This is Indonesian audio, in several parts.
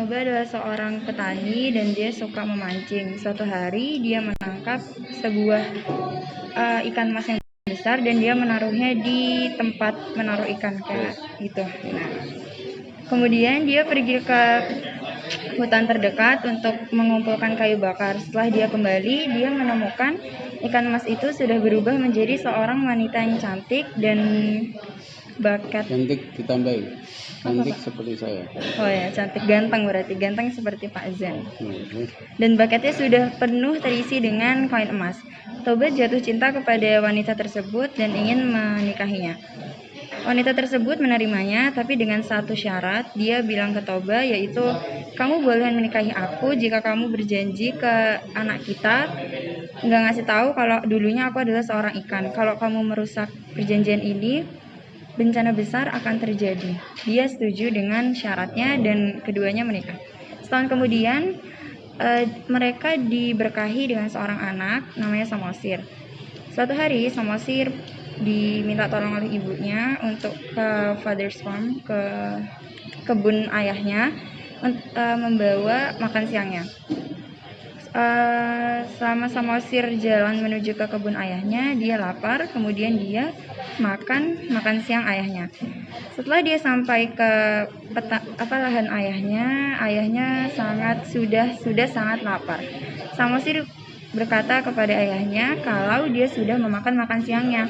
Toba adalah seorang petani dan dia suka memancing. Suatu hari dia menangkap sebuah ikan mas yang besar dan dia menaruhnya di tempat menaruh ikan kayak gitu. Nah, kemudian dia pergi ke hutan terdekat untuk mengumpulkan kayu bakar. Setelah dia kembali, dia menemukan ikan emas itu sudah berubah menjadi seorang wanita yang cantik dan bakat. Cantik ditambahin. Cantik seperti saya. Oh ya, cantik, ganteng berarti. Ganteng seperti Pak Zen. Dan bakatnya sudah penuh terisi dengan koin emas. Toba jatuh cinta kepada wanita tersebut dan ingin menikahinya. Wanita tersebut menerimanya, tapi dengan satu syarat. Dia bilang ke Toba, yaitu, kamu boleh menikahi aku jika kamu berjanji ke anak kita nggak ngasih tahu kalau dulunya aku adalah seorang ikan. Kalau kamu merusak perjanjian ini, bencana besar akan terjadi. Dia setuju dengan syaratnya dan keduanya menikah. Setahun kemudian, mereka diberkahi dengan seorang anak namanya Samosir. Suatu hari Samosir diminta tolong oleh ibunya untuk ke father's farm, ke kebun ayahnya, membawa makan siangnya. Selama Samosir jalan menuju ke kebun ayahnya, dia lapar, kemudian dia makan siang ayahnya. Setelah dia sampai ke lahan ayahnya sudah sangat lapar. Samosir berkata kepada ayahnya kalau dia sudah memakan makan siangnya.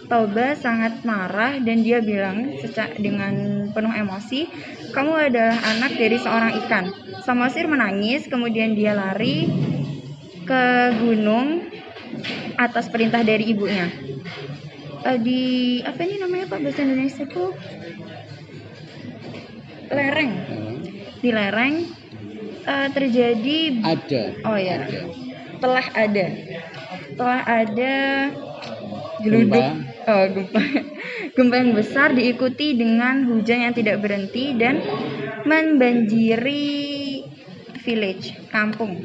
Toba sangat marah dan dia bilang dengan penuh emosi, kamu adalah anak dari seorang ikan. Samosir menangis, kemudian dia lari ke gunung atas perintah dari ibunya. Di apa ini namanya Pak bahasa Indonesia tuh? Lereng. Di lereng terjadi telah ada geluduk gempa yang besar diikuti dengan hujan yang tidak berhenti dan membanjiri kampung.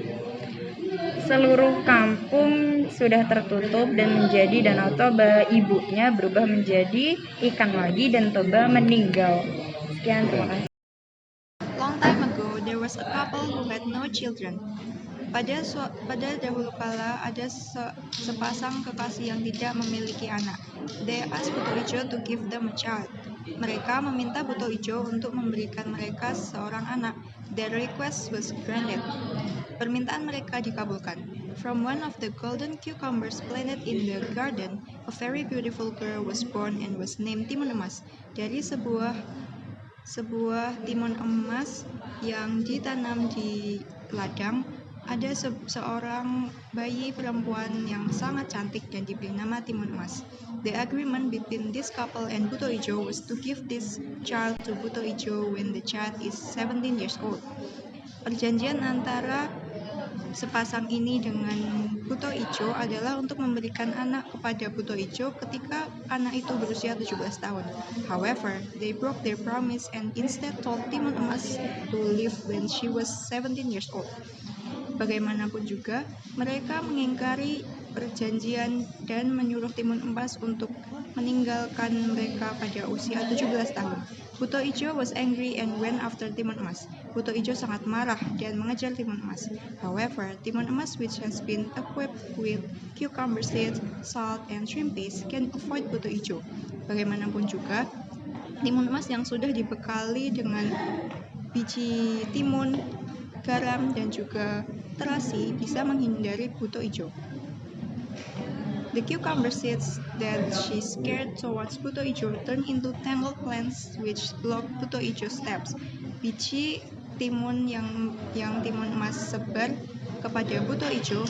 Seluruh kampung sudah tertutup dan menjadi danau Toba. Ibunya berubah menjadi ikan lagi dan Toba meninggal. Sekian, terima kasih. Long time ago, there was a couple who had no children. Pada dahulu kala ada sepasang kekasih yang tidak memiliki anak. They asked Buto Ijo to give them a child. Mereka meminta Buto Ijo untuk memberikan mereka seorang anak. Their request was granted. Permintaan mereka dikabulkan. From one of the golden cucumbers planted in the garden, a very beautiful girl was born and was named Timun Emas. Dari sebuah timun emas yang ditanam di ladang, ada seorang bayi perempuan yang sangat cantik dan diberi nama Timun Emas. The agreement between this couple and Buto Ijo was to give this child to Buto Ijo when the child is 17 years old. Perjanjian antara sepasang ini dengan Buto Ijo adalah untuk memberikan anak kepada Buto Ijo ketika anak itu berusia 17 tahun. However, they broke their promise and instead told Timun Emas to leave when she was 17 years old. Bagaimanapun juga, mereka mengingkari perjanjian dan menyuruh Timun Emas untuk meninggalkan mereka pada usia 17 tahun. Buto Ijo was angry and went after Timun Emas. Buto Ijo sangat marah dan mengejar Timun Emas. However, Timun Emas, which has been equipped with cucumber seeds, salt, and shrimp paste, can avoid Buto Ijo. Bagaimanapun juga, Timun Emas yang sudah dibekali dengan biji timun, garam, dan juga terasi bisa menghindari Buto Ijo. The cucumber seeds that she scared towards Buto Ijo turned into tangled plants which blocked Buto Ijo's steps. Biji timun yang Timun Emas sebar kepada Buto Ijo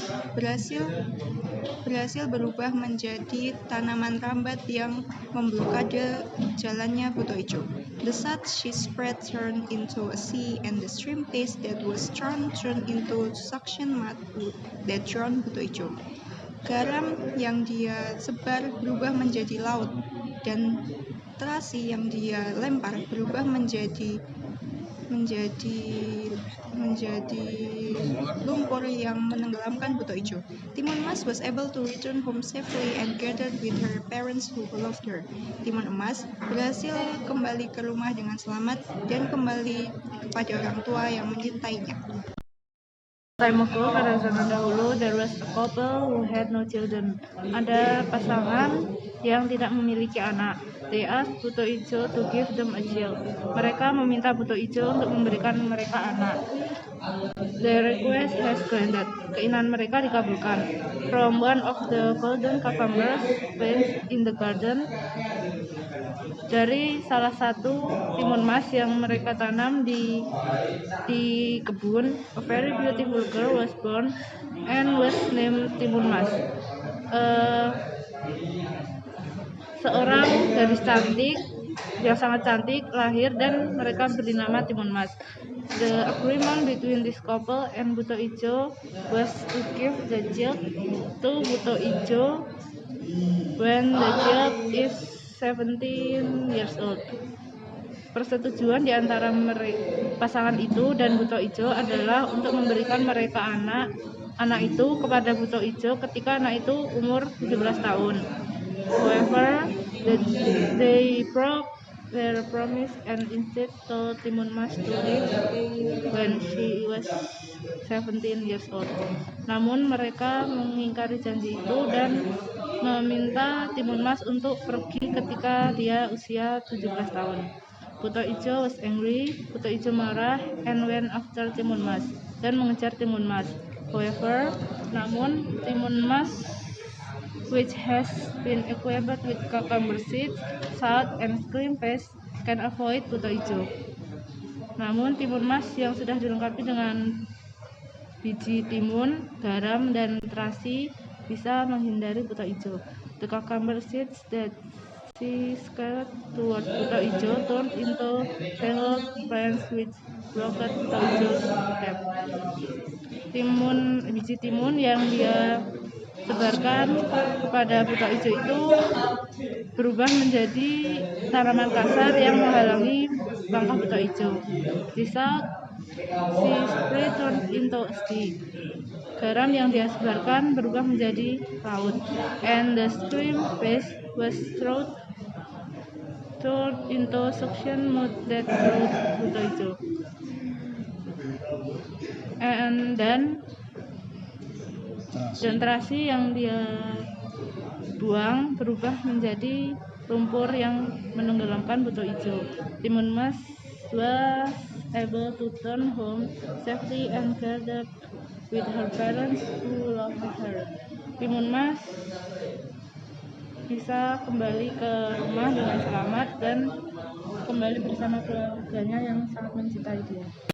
berhasil berubah menjadi tanaman rambat yang memblokade jalannya Buto Ijo. The salt she spread turned into a sea, and the shrimp paste that was turned into suction mud that drowned Buto Ijo. Garam yang dia sebar berubah menjadi laut, dan terasi yang dia lempar berubah menjadi menjadi lumpur yang menenggelamkan buto ijo. Timun Emas was able to return home safely and gathered with her parents who loved her. Timun Emas berhasil kembali ke rumah dengan selamat dan kembali kepada orang tua yang mencintainya. Time ago, pada zaman dahulu, there was a couple who had no children. Ada pasangan yang tidak memiliki anak. They asked Buto Ijo to give them a child. Mereka meminta Buto Ijo untuk memberikan mereka anak. Their request has granted. Keinginan mereka dikabulkan. From one of the golden cucumbers planted in the garden, dari salah satu timun emas yang mereka tanam di kebun, a very beautiful girl was born and was named Timun Mas. Seorang gadis cantik yang sangat cantik lahir dan mereka beri nama Timun Mas. The agreement between this couple and Buto Ijo was to give the child to Buto Ijo when the child is 17 years old. Persetujuan di antara pasangan itu dan Buto Ijo adalah untuk memberikan mereka anak itu kepada Buto Ijo ketika anak itu umur 17 tahun. However, they broke their promise and instead told Timun Mas to leave when she was 17 years old. Namun mereka mengingkari janji itu dan meminta Timun Mas untuk pergi ketika dia usia 17 tahun. Buto Ijo was angry. Buto Ijo marah and went after Timun Mas dan mengejar Timun Mas. However, namun Timun Mas, which has been equipped with cucumber seeds, salt, and cream paste, can avoid Buto Ijo. Namun Timun Mas yang sudah dilengkapi dengan biji timun, garam, dan terasi bisa menghindari Buto Ijo. The cucumber seeds that she scattered towards Buto Ijo turned into tangled plants which blocked Buto Ijo's path. Biji timun yang dia sebarkan kepada Buto Ijo itu berubah menjadi tanaman kasar yang menghalangi langkah Buto Ijo. The salt she sprayed turned into a sea. Garam yang dia sebarkan berubah menjadi laut. And the stream paste was turned into suction mud that grew Buto Ijo. Dan terasi yang dia buang berubah menjadi lumpur yang menenggelamkan Buto Ijo. Timun Mas was able to turn home safely and gathered with her parents who loved her. Timun Mas bisa kembali ke rumah dengan selamat dan kembali bersama keluarganya yang sangat mencintai dia.